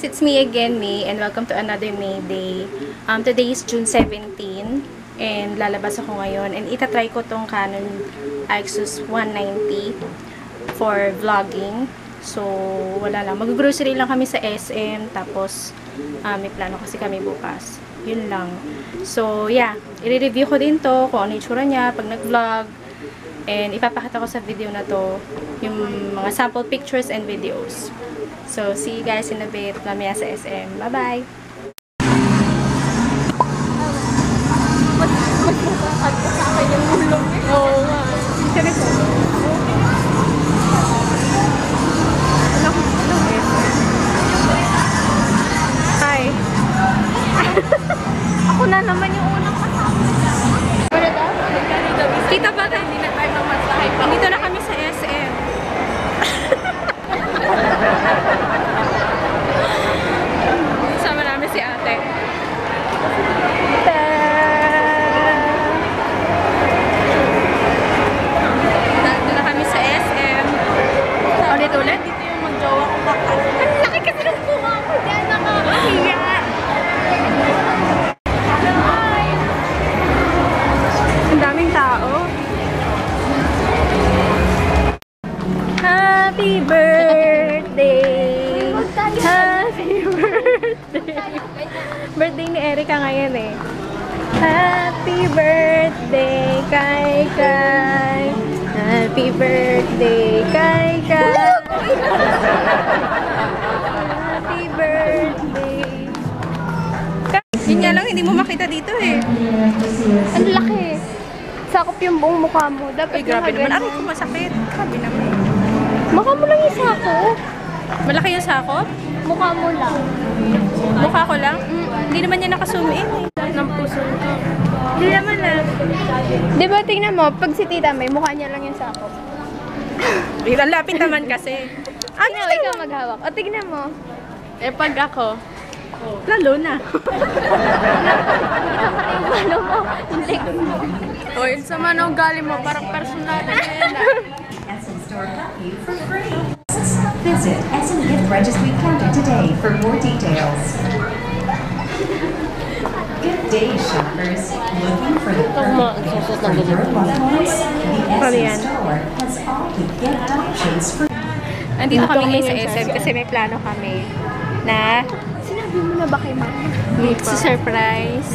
guys, it's me again, May, and welcome to another May Day. Today is June 17, and lalabas ako ngayon, and itatry ko tong Canon Ixus 190 for vlogging. So, wala lang. Mag-grocery lang kami sa SM, tapos may plano kasi kami bukas. Yun lang. So, yeah. I-review ko din to, kung ano yung tsura niya pag nag-vlog. And ipapakita ko sa video na to yung mga sample pictures and videos. So, see you guys in a bit. Mamaya sa SM. Bye-bye! Hi! Ako na naman yung unang kasama. Kita ba tayo? Hindi na tayo mamasahay pa. Dito na kami sa SM. Sama namin si ate. Dito na kami sa SM. Ulit-ulit? Dito yung mag-jowa ko bakas. Ang laki kasi ng bunga ko. Diyan nakakahiya. Ang daming tao. Happy birthday! Happy birthday! Birthday ni Erica ngayon eh. Happy birthday, Kai Kai! Happy birthday, Kai Kai! Happy birthday! Yun nga lang, hindi mo makita dito eh. Ang laki. Sakop yung buong mukha mo. Dapat Ay, grabe naman. Aray ko, masakit. Grabe naman. Mukha mo lang yung sako. Malaki yung sakop? Mukha mo lang. Mukha ko lang? Hindi naman niya nakazoom in eh. Ng puso ko. Hindi naman lang. Diba, tingnan mo, pag si tita may mukha niya lang yung sako. Ang lapit naman kasi. Tingnan mo, ikaw maghawak. O, tingnan mo. Eh, pag ako, lalo na. Ano mo? Hindi ko mo. O, yun sa manong galing mo, parang personal na yan. Essence Store Coffee for free. Visit Essence Gift Registry Counter today for more details. Good day, shoppers. Looking for the perfect gift for your loved ones? The Essence Store has all the gift options for. Andito kami ngayon sa SM kasi may plano kami na Sinabi mo na ba kay mama? surprise.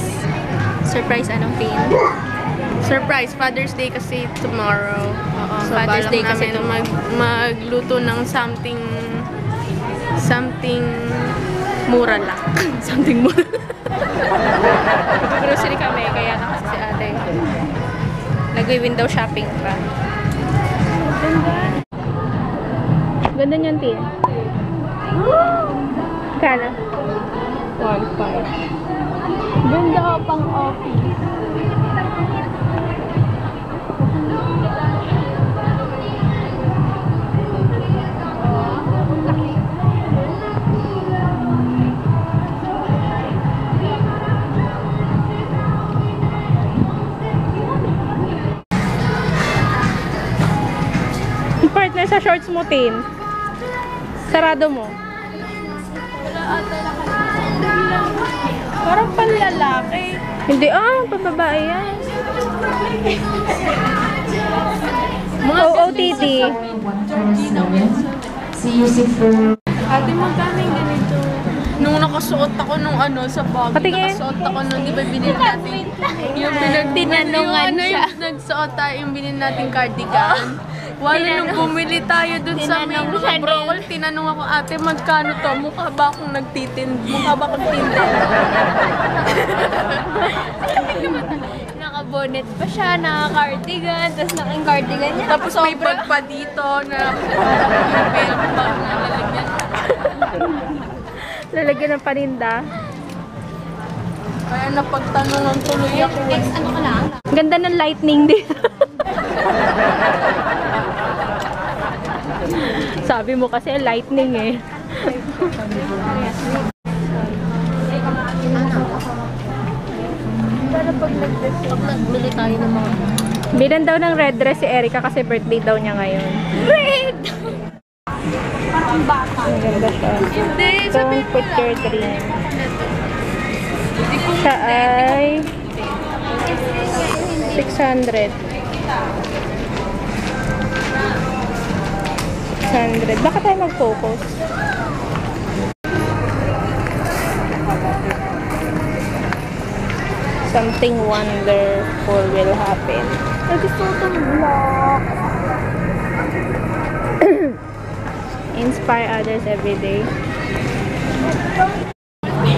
Surprise anong theme? Surprise! Father's Day kasi tomorrow. Oo, So, Father's Day kasi magluto ng something mura lang. something more. Grocery kami, kaya na kasi si ate. Nagwi-window shopping pa. Ganda niyan, Tin. Kala? 1.5. Ganda ka pang office. Partner sa shorts mo, Tin. Sarado mo. Parang panlalaki. Hindi, pababae yan. OOTD. Ate, magkano yung ganito? Nung nakasuot ako nung sa bagay, Patingin. nakasuot ako nung di ba binili natin yung Tinanungan siya. yung nagsuot tayo yung binili nating cardigan. Wala nung bumili tayo dun sa may Tinanong siya mga brocol, tinanong ako, ate, magkano to? Mukha ba akong Mukha ba akong tinder? Naka-bonnet pa siya, naka-cardigan, tapos naka-cardigan niya. Tapos may bag pa dito na parang yung belt bag na lalagyan. Lalagyan ng paninda. Kaya napagtanungan tuloy ako. Ano ka lang? Ganda ng lightning din. Sabi mo kasi lightning eh. Pero pag nagbili tayo ng mga... Bilan daw ng red dress si Erica kasi birthday daw niya ngayon. Red! Ang ganda siya. Hindi, sabi mo put your drink. Siya ay 600. 600. Baka tayo mag-focus. Something wonderful will happen. Gusto ko itong block. Inspire others every day.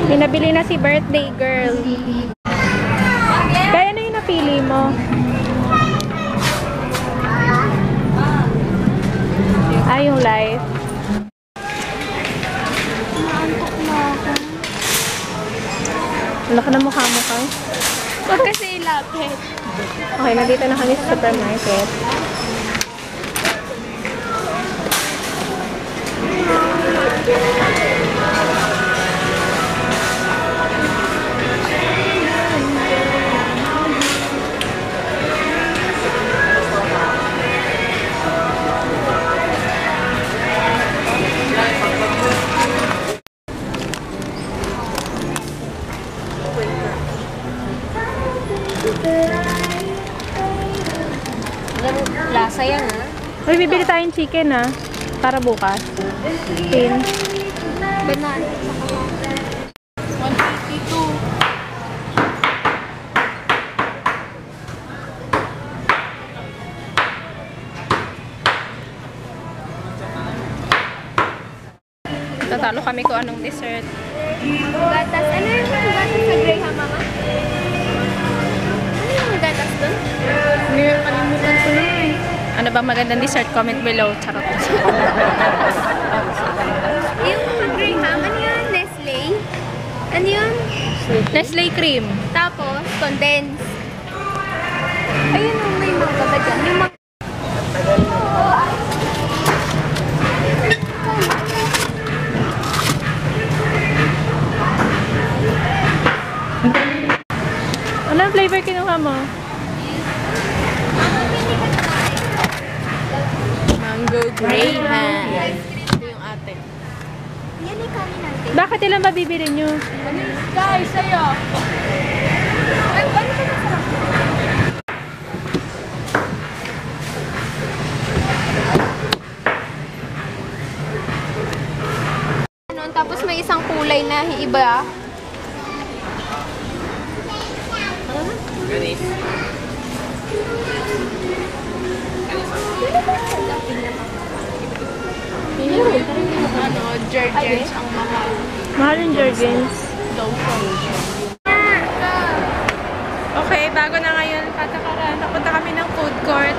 Pinabili na si birthday girl. Kaya ano yung napili mo? Ah, yung life. Naantok na ako. Laki na mukha mo ka. Huwag kasi ilapit. Okay, nandito na kami sa supermarket. Lasa yan, ha? Uy, bibili tayong chicken, ah. Para bukas. Tin. Banana. 152. Tatalo kami kung anong dessert. Gatas. Ano yung gatas sa Graham, mama? Ano yung gatas doon? Ngayon, kalimutan ko na eh. Ano ba magandang dessert? Comment below. Charot. Yung pang Graham, ano yun? Nestle? Ano yun? Nestle cream. Tapos, condense. Ayun yung may mga ba dyan? Yung mga... Anong flavor kinuha mo? Mango Graham. Ito yung ate. Yan yung kanin natin. Bakit ilang ba bibili nyo? Guys, sa'yo. Ay, ano ba masarap? Ano, tapos may isang kulay na iba. Ano, Jergens ang mahal. Mahal yung Jergens. Okay, bago na ngayon patakaran. Napunta kami ng food court.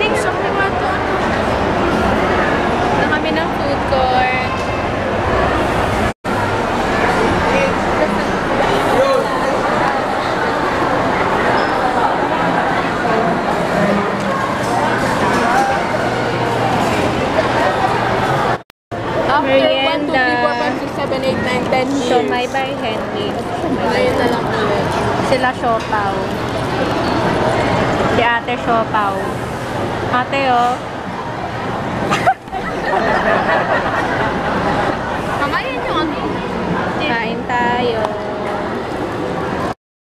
Thanks so much. Na kami ng food court. After 1, 2, 3, 4, Merienda. 5, 6, 7, 8, 9, 10 years. So, may by Henry. Ngayon na lang ulit. Sila Siopaw. Si Ate Siopaw. Ate, oh. Mama, yan yung ano. Kain tayo.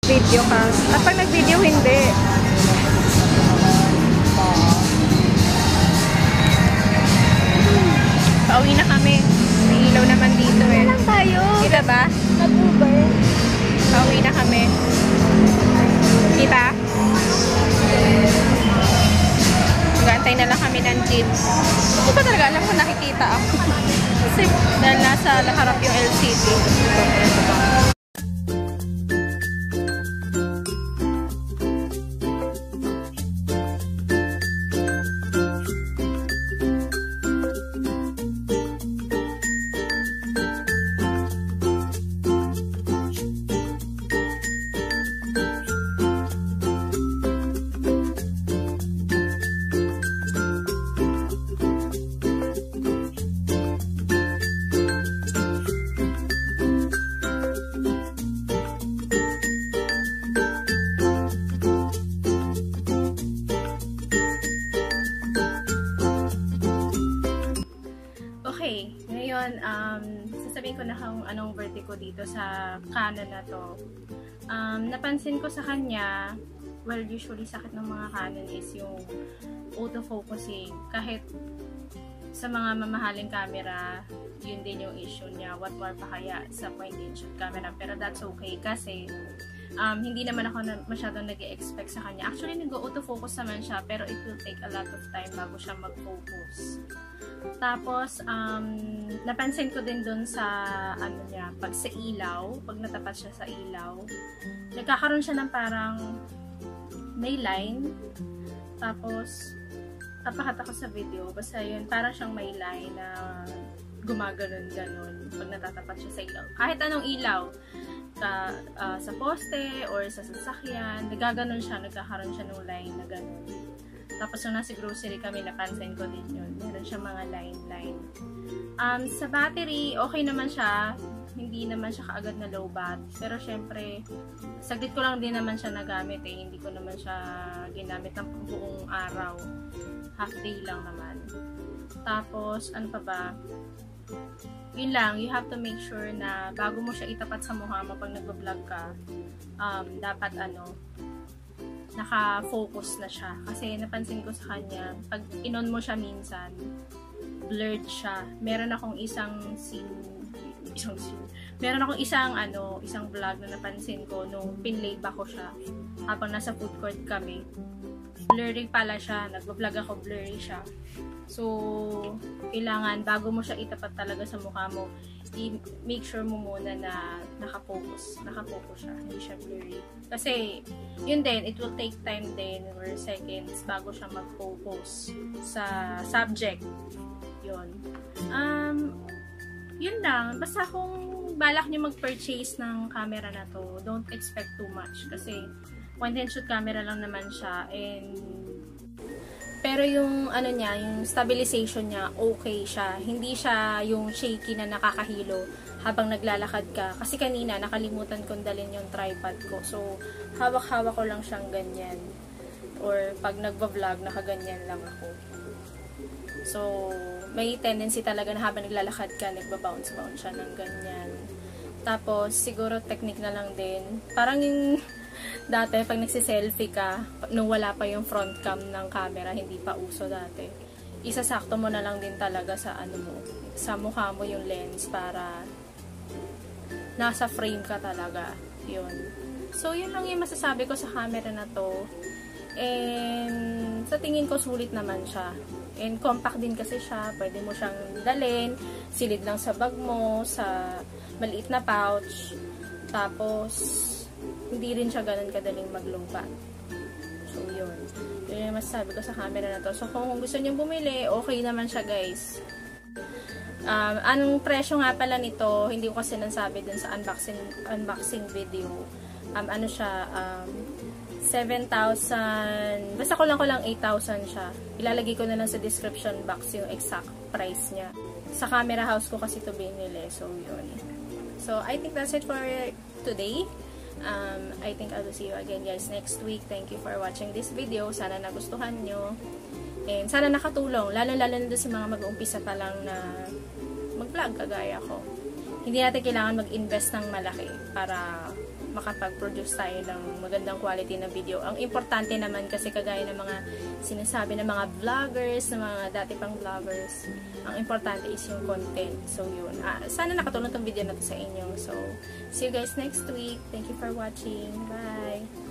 Video ka. At pag nag-video, hindi. Pauwi na kami. May ilaw naman dito eh. Lang tayo. Kita ba? Nag-Uber. Pauwi na kami. Kita? Mag-aantay na lang kami ng jeep. Hindi ba talaga alam kung nakikita ako? Kasi dahil nasa harap yung LCD. sasabihin ko na kung anong verdict ko dito sa Canon na to. Napansin ko sa kanya, well, usually sakit ng mga Canon is yung autofocusing. Kahit sa mga mamahaling camera, yun din yung issue niya. What more pa kaya sa point-and-shoot camera. Pero that's okay kasi hindi naman ako masyadong nag-expect sa kanya. Actually, nag-autofocus naman siya, pero it will take a lot of time bago siya mag-focus. Tapos, napansin ko din dun sa, pag sa ilaw, pag natapat siya sa ilaw, nagkakaroon siya ng parang may line. Tapos, tapakat ako sa video, basta yun, parang siyang may line na gumaganon-ganon pag natatapat siya sa ilaw. Kahit anong ilaw, sa poste or sa sasakyan, nagaganon siya, nagkakaroon siya ng line na ganon. Tapos nung nasa grocery kami, napansin ko din yun. Meron siya mga line. Sa battery, okay naman siya. Hindi naman siya kaagad na low bat. Pero syempre, saglit ko lang din naman siya nagamit eh. Hindi ko naman siya ginamit ng buong araw. Half day lang naman. Tapos, ano pa ba? Yun lang, you have to make sure na bago mo siya itapat sa mukha mo pag nag-vlog ka, dapat naka-focus na siya. Kasi napansin ko sa kanya, pag inon mo siya minsan, blurred siya. Meron akong isang vlog na napansin ko nung pinlayback ko siya habang nasa food court kami. Blurry pala siya. Nag-vlog ako, blurry siya. So, kailangan, bago mo siya itapat talaga sa mukha mo, make sure mo muna na naka-focus siya. Hindi siya blurry. Kasi, yun din, it will take time din or seconds bago siya mag-focus sa subject. Yun. Yun lang. Basta kung balak niyo mag-purchase ng camera na to, don't expect too much. Kasi, point-and-shoot camera lang naman siya. Pero yung yung stabilization niya, okay siya. Hindi siya yung shaky na nakakahilo habang naglalakad ka. Kasi kanina, nakalimutan kong dalhin yung tripod ko. So, hawak-hawak ko lang siyang ganyan. Or pag nagva-vlog, nakaganyan lang ako. So, may tendency talaga na habang naglalakad ka, nagba-bounce-bounce siya ng ganyan. Tapos, siguro technique na lang din. Parang yung dati, pag nagsiselfie ka, nung wala pa yung front cam ng camera, hindi pa uso dati, isasakto mo na lang din talaga sa sa mukha mo yung lens para nasa frame ka talaga. Yun. So, yun lang yung masasabi ko sa camera na to. And, sa tingin ko, sulit naman siya. And, compact din kasi siya. Pwede mo siyang dalhin, silid lang sa bag mo, sa maliit na pouch. Tapos, hindi rin siya ganun kadaling maglumpat. So, yun. Yun yung masasabi ko sa camera na to. So, kung gusto nyo bumili, okay naman siya, guys. Anong presyo nga pala nito, hindi ko kasi nasabi dun sa unboxing video. Ano siya, 7,000, basta ko lang 8,000 siya. Ilalagay ko na lang sa description box yung exact price niya. Sa camera house ko kasi ito binili. So, yun. So, I think that's it for today. I think I will see you again guys next week. Thank you for watching this video. Sana nagustuhan nyo. And sana nakatulong. Lalo-lalo na doon sa mga mag-uumpisa pa lang na mag-vlog kagaya ko. Hindi natin kailangan mag-invest ng malaki para makapag-produce tayo ng magandang quality na video. Ang importante naman kasi kagaya ng mga sinasabi ng mga vloggers, ng mga dati pang vloggers, ang importante is yung content. So, yun. Sana nakatulong tong video na to sa inyo. So, see you guys next week. Thank you for watching. Bye!